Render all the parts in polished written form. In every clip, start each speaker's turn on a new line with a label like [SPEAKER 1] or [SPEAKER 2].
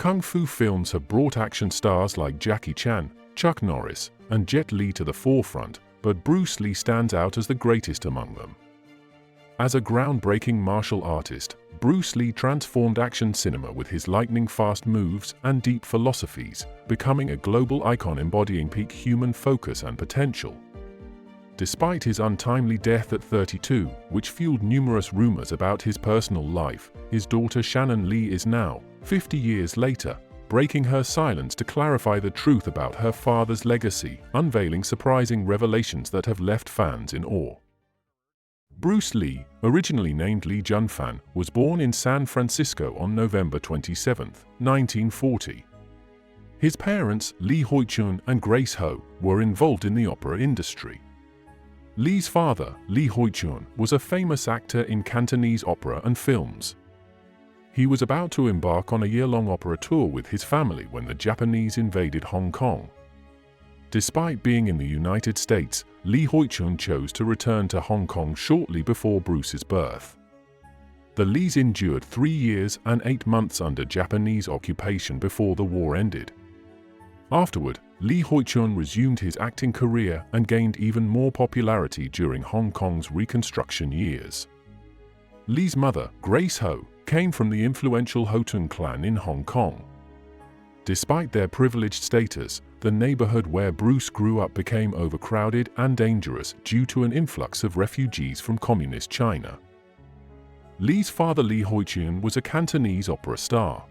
[SPEAKER 1] Kung Fu films have brought action stars like Jackie Chan, Chuck Norris, and Jet Li to the forefront, but Bruce Lee stands out as the greatest among them. As a groundbreaking martial artist, Bruce Lee transformed action cinema with his lightning-fast moves and deep philosophies, becoming a global icon embodying peak human focus and potential. Despite his untimely death at 32, which fueled numerous rumors about his personal life, his daughter Shannon Lee is now, 50 years later, breaking her silence to clarify the truth about her father's legacy, unveiling surprising revelations that have left fans in awe. Bruce Lee, originally named Lee Junfan, was born in San Francisco on November 27, 1940. His parents, Lee Hoi-chun and Grace Ho, were involved in the opera industry. Lee's father, Lee Hoi-chun, was a famous actor in Cantonese opera and films. He was about to embark on a year-long opera tour with his family when the Japanese invaded Hong Kong. Despite being in the United States, Lee Hoi-chun chose to return to Hong Kong shortly before Bruce's birth. The Lees endured 3 years and 8 months under Japanese occupation before the war ended. Afterward, Lee Hoi-chun resumed his acting career and gained even more popularity during Hong Kong's Reconstruction years. Lee's mother, Grace Ho, came from the influential Ho-Tun clan in Hong Kong. Despite their privileged status, the neighborhood where Bruce grew up became overcrowded and dangerous due to an influx of refugees from communist China. Lee's father Lee Hoi-chun was a Cantonese opera star.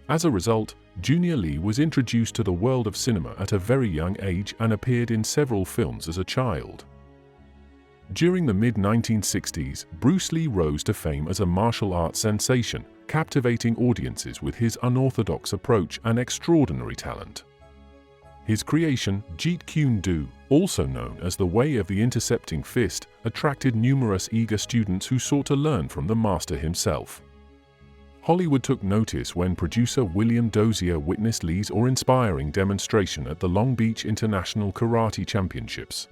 [SPEAKER 1] As a result, Junior Lee was introduced to the world of cinema at a very young age and appeared in several films as a child. During the mid-1960s, Bruce Lee rose to fame as a martial arts sensation, captivating audiences with his unorthodox approach and extraordinary talent. His creation, Jeet Kune Do, also known as the Way of the Intercepting Fist, attracted numerous eager students who sought to learn from the master himself. Hollywood took notice when producer William Dozier witnessed Lee's awe-inspiring demonstration at the Long Beach International Karate Championships.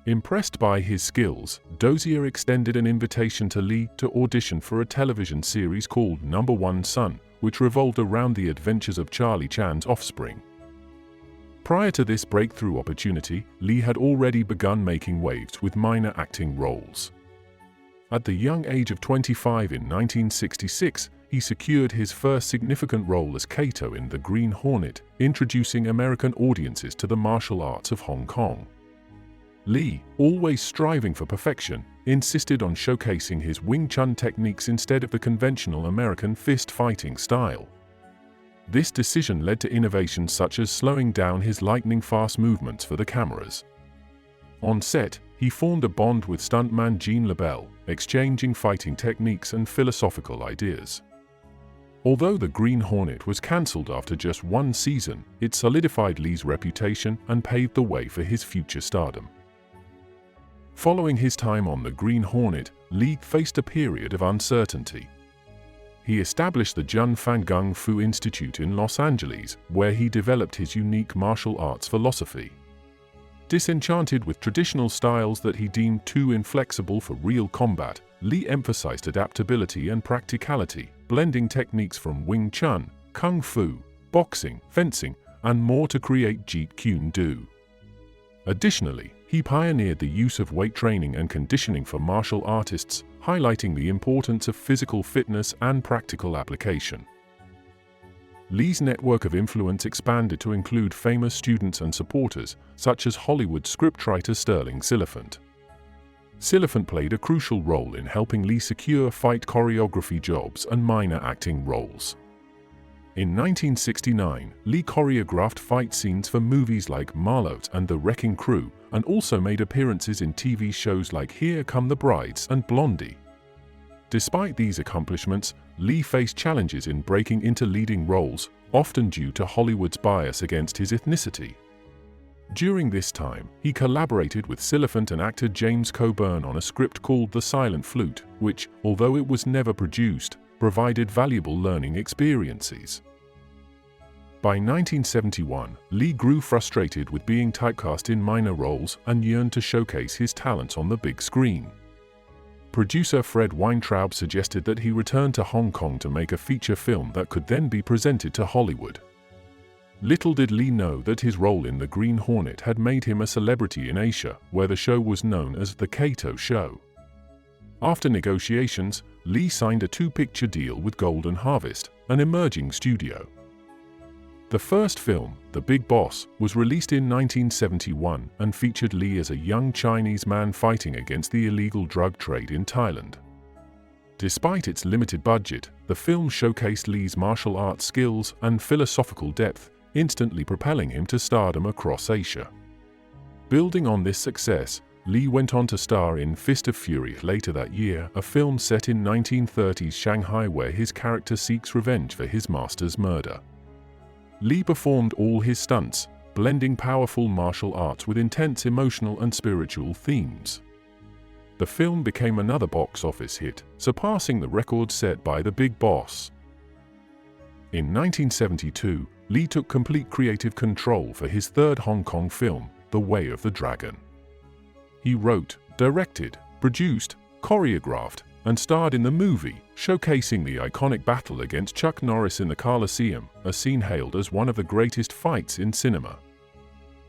[SPEAKER 1] Impressed by his skills, Dozier extended an invitation to Lee to audition for a television series called Number One Son, which revolved around the adventures of Charlie Chan's offspring. Prior to this breakthrough opportunity, Lee had already begun making waves with minor acting roles. At the young age of 25 in 1966, he secured his first significant role as Kato in The Green Hornet, introducing American audiences to the martial arts of Hong Kong. Lee, always striving for perfection, insisted on showcasing his Wing Chun techniques instead of the conventional American fist-fighting style. This decision led to innovations such as slowing down his lightning-fast movements for the cameras. On set, he formed a bond with stuntman Gene LaBelle, exchanging fighting techniques and philosophical ideas. Although The Green Hornet was cancelled after just 1 season, it solidified Lee's reputation and paved the way for his future stardom. Following his time on The Green Hornet, Lee faced a period of uncertainty. He established the Junfan Kung Fu Institute in Los Angeles, where he developed his unique martial arts philosophy. Disenchanted with traditional styles that he deemed too inflexible for real combat, Lee emphasized adaptability and practicality, blending techniques from Wing Chun, Kung Fu, boxing, fencing, and more to create Jeet Kune Do. Additionally, he pioneered the use of weight training and conditioning for martial artists, highlighting the importance of physical fitness and practical application. Lee's network of influence expanded to include famous students and supporters, such as Hollywood scriptwriter Sterling Silliphant. Silliphant played a crucial role in helping Lee secure fight choreography jobs and minor acting roles. In 1969, Lee choreographed fight scenes for movies like Marlowe and The Wrecking Crew, and also made appearances in TV shows like Here Come the Brides and Blondie. Despite these accomplishments, Lee faced challenges in breaking into leading roles, often due to Hollywood's bias against his ethnicity. During this time, he collaborated with Silliphant and actor James Coburn on a script called The Silent Flute, which, although it was never produced, provided valuable learning experiences. By 1971, Lee grew frustrated with being typecast in minor roles and yearned to showcase his talents on the big screen. producer Fred Weintraub suggested that he return to Hong Kong to make a feature film that could then be presented to Hollywood. Little did Lee know that his role in The Green Hornet had made him a celebrity in Asia, where the show was known as The Kato Show. After negotiations, Lee signed a two-picture deal with Golden Harvest, an emerging studio. The first film, The Big Boss, was released in 1971 and featured Lee as a young Chinese man fighting against the illegal drug trade in Thailand. Despite its limited budget, the film showcased Lee's martial arts skills and philosophical depth, instantly propelling him to stardom across Asia. Building on this success, Lee went on to star in Fist of Fury later that year, a film set in 1930s Shanghai where his character seeks revenge for his master's murder. Lee performed all his stunts, blending powerful martial arts with intense emotional and spiritual themes. The film became another box office hit, surpassing the record set by The Big Boss. In 1972, Lee took complete creative control for his third Hong Kong film, The Way of the Dragon. He wrote, directed, produced, choreographed, and starred in the movie, showcasing the iconic battle against Chuck Norris in the Coliseum, a scene hailed as one of the greatest fights in cinema.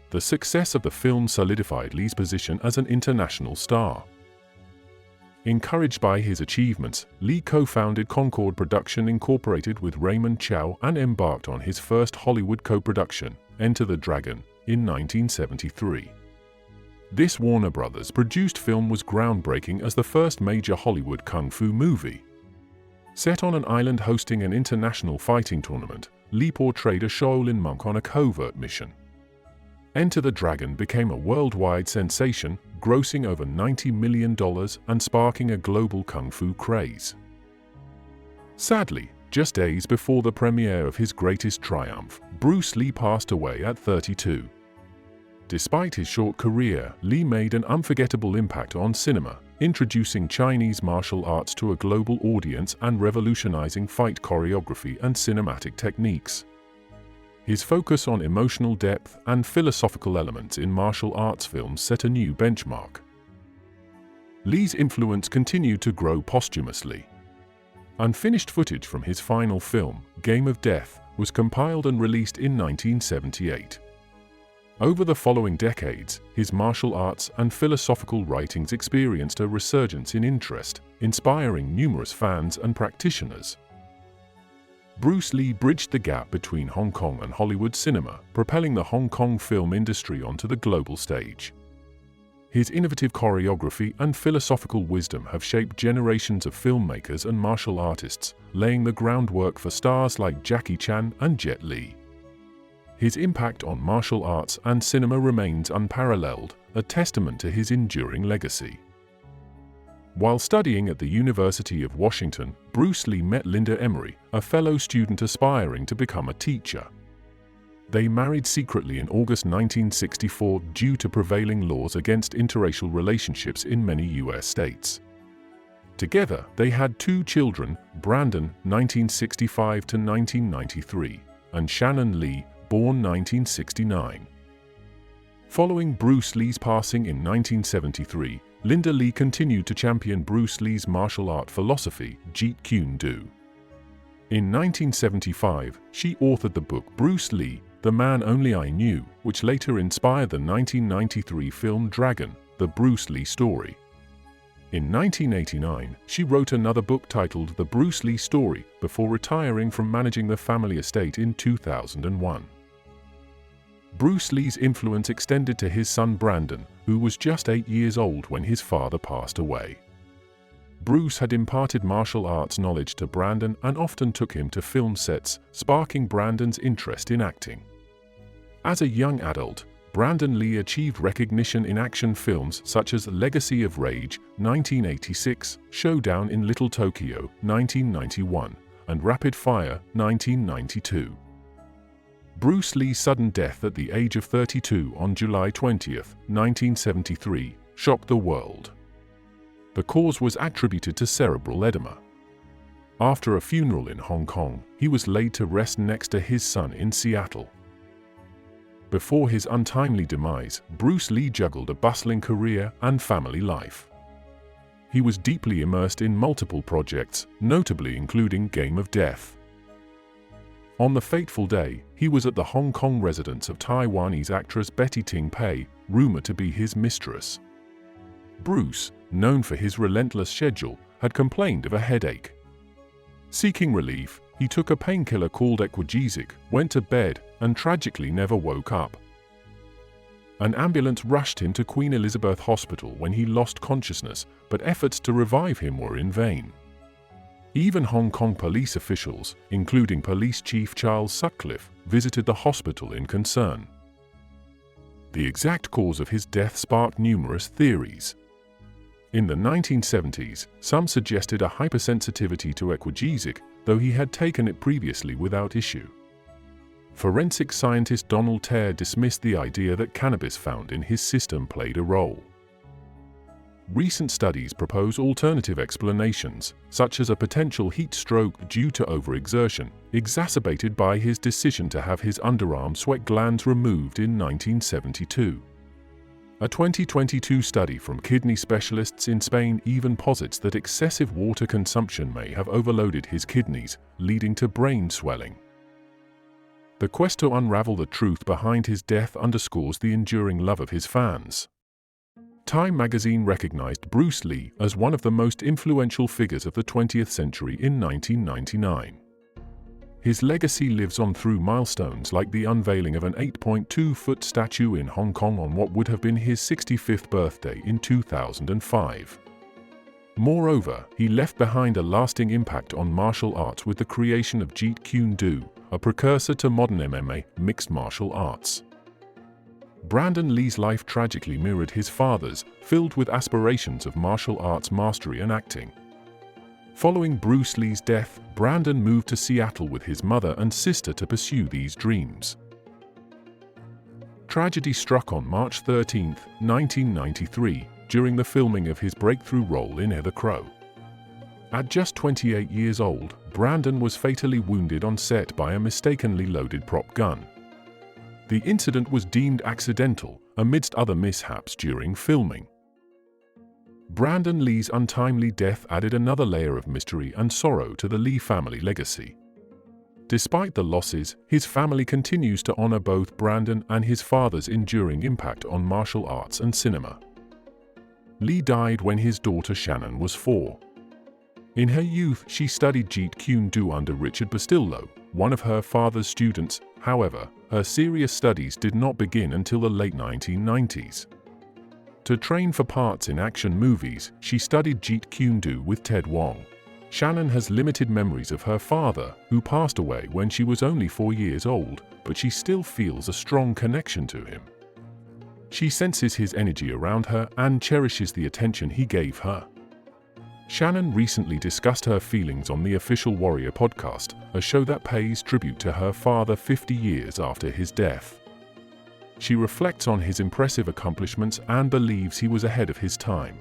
[SPEAKER 1] The success of the film solidified Lee's position as an international star. Encouraged by his achievements, Lee co-founded Concord Production Incorporated with Raymond Chow and embarked on his first Hollywood co-production, Enter the Dragon, in 1973. This Warner Brothers produced film was groundbreaking as the first major Hollywood kung fu movie. Set on an island hosting an international fighting tournament, Lee portrayed a Shaolin monk on a covert mission. Enter the Dragon became a worldwide sensation, grossing over $90 million and sparking a global kung fu craze. Sadly, just days before the premiere of his greatest triumph, Bruce Lee passed away at 32. Despite his short career, Lee made an unforgettable impact on cinema, introducing Chinese martial arts to a global audience and revolutionizing fight choreography and cinematic techniques. His focus on emotional depth and philosophical elements in martial arts films set a new benchmark. Lee's influence continued to grow posthumously. Unfinished footage from his final film, Game of Death, was compiled and released in 1978. Over the following decades, his martial arts and philosophical writings experienced a resurgence in interest, inspiring numerous fans and practitioners. Bruce Lee bridged the gap between Hong Kong and Hollywood cinema, propelling the Hong Kong film industry onto the global stage. His innovative choreography and philosophical wisdom have shaped generations of filmmakers and martial artists, laying the groundwork for stars like Jackie Chan and Jet Li. His impact on martial arts and cinema remains unparalleled, a testament to his enduring legacy. While studying at the University of Washington, Bruce Lee met Linda Emery, a fellow student aspiring to become a teacher. They married secretly in August 1964 due to prevailing laws against interracial relationships in many U.S. states. Together, they had two children, Brandon (1965 to 1993) and Shannon Lee, born 1969. Following Bruce Lee's passing in 1973, Linda Lee continued to champion Bruce Lee's martial art philosophy, Jeet Kune Do. In 1975, she authored the book Bruce Lee, The Man Only I Knew, which later inspired the 1993 film Dragon, The Bruce Lee Story. In 1989, she wrote another book titled The Bruce Lee Story before retiring from managing the family estate in 2001. Bruce Lee's influence extended to his son Brandon, who was just 8 years old when his father passed away. Bruce had imparted martial arts knowledge to Brandon and often took him to film sets, sparking Brandon's interest in acting. As a young adult, Brandon Lee achieved recognition in action films such as Legacy of Rage, 1986, Showdown in Little Tokyo, 1991, and Rapid Fire, 1992. Bruce Lee's sudden death at the age of 32 on July 20, 1973, shocked the world. The cause was attributed to cerebral edema. After a funeral in Hong Kong, he was laid to rest next to his son in Seattle. Before his untimely demise, Bruce Lee juggled a bustling career and family life. he was deeply immersed in multiple projects, notably including Game of Death. On the fateful day, he was at the Hong Kong residence of Taiwanese actress Betty Ting Pei, rumored to be his mistress. Bruce, known for his relentless schedule, had complained of a headache. Seeking relief, he took a painkiller called Equagesic, went to bed, and tragically never woke up. An ambulance rushed him to Queen Elizabeth Hospital when he lost consciousness, but efforts to revive him were in vain. Even Hong Kong police officials, including Police Chief Charles Sutcliffe, visited the hospital in concern. The exact cause of his death sparked numerous theories. In the 1970s, some suggested a hypersensitivity to Equagesic, though he had taken it previously without issue. Forensic scientist Donald Tare dismissed the idea that cannabis found in his system played a role. Recent studies propose alternative explanations, such as a potential heat stroke due to overexertion, exacerbated by his decision to have his underarm sweat glands removed in 1972. A 2022 study from kidney specialists in Spain even posits that excessive water consumption may have overloaded his kidneys, leading to brain swelling. The quest to unravel the truth behind his death underscores the enduring love of his fans. Time magazine recognized Bruce Lee as one of the most influential figures of the 20th century in 1999. His legacy lives on through milestones like the unveiling of an 8.2-foot statue in Hong Kong on what would have been his 65th birthday in 2005. Moreover, he left behind a lasting impact on martial arts with the creation of Jeet Kune Do, a precursor to modern MMA, mixed martial arts. Brandon Lee's life tragically mirrored his father's, filled with aspirations of martial arts mastery and acting. Following Bruce Lee's death, Brandon moved to Seattle with his mother and sister to pursue these dreams. Tragedy struck on March 13, 1993, during the filming of his breakthrough role in The Crow. At just 28 years old, Brandon was fatally wounded on set by a mistakenly loaded prop gun. The incident was deemed accidental, amidst other mishaps during filming. Brandon Lee's untimely death added another layer of mystery and sorrow to the Lee family legacy. Despite the losses, his family continues to honor both Brandon and his father's enduring impact on martial arts and cinema. Lee died when his daughter Shannon was 4. In her youth, she studied Jeet Kune Do under Richard Bustillo, one of her father's students. However, her serious studies did not begin until the late 1990s. To train for parts in action movies, she studied Jeet Kune Do with Ted Wong. Shannon has limited memories of her father, who passed away when she was only 4 years old, but she still feels a strong connection to him. She senses his energy around her and cherishes the attention he gave her. Shannon recently discussed her feelings on the Official Warrior podcast, a show that pays tribute to her father 50 years after his death. She reflects on his impressive accomplishments and believes he was ahead of his time.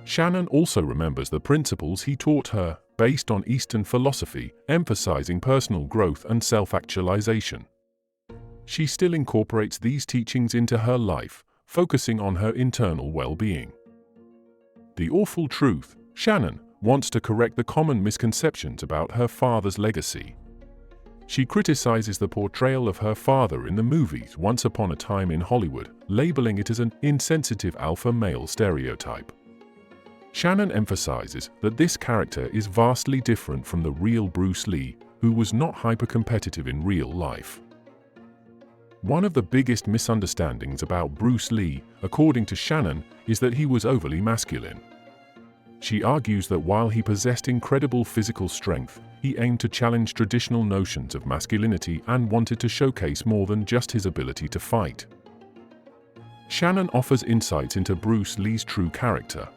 [SPEAKER 1] Shannon also remembers the principles he taught her, based on Eastern philosophy, emphasizing personal growth and self-actualization. She still incorporates these teachings into her life, focusing on her internal well-being. The awful truth: Shannon wants to correct the common misconceptions about her father's legacy. She criticizes the portrayal of her father in the movies Once Upon a Time in Hollywood, labeling it as an insensitive alpha male stereotype. Shannon emphasizes that this character is vastly different from the real Bruce Lee, who was not hyper-competitive in real life. One of the biggest misunderstandings about Bruce Lee, according to Shannon, is that he was overly masculine. She argues that while he possessed incredible physical strength, he aimed to challenge traditional notions of masculinity and wanted to showcase more than just his ability to fight. Shannon offers insights into Bruce Lee's true character.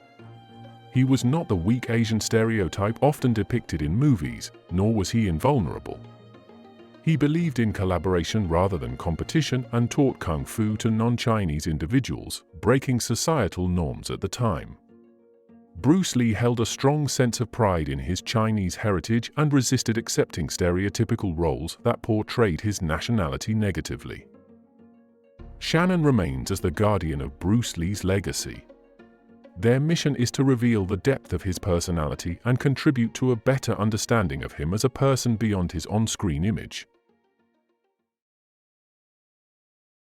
[SPEAKER 1] He was not the weak Asian stereotype often depicted in movies, nor was he invulnerable. He believed in collaboration rather than competition and taught kung fu to non-Chinese individuals, breaking societal norms at the time. Bruce Lee held a strong sense of pride in his Chinese heritage and resisted accepting stereotypical roles that portrayed his nationality negatively. Shannon remains as the guardian of Bruce Lee's legacy. Their mission is to reveal the depth of his personality and contribute to a better understanding of him as a person beyond his on-screen image.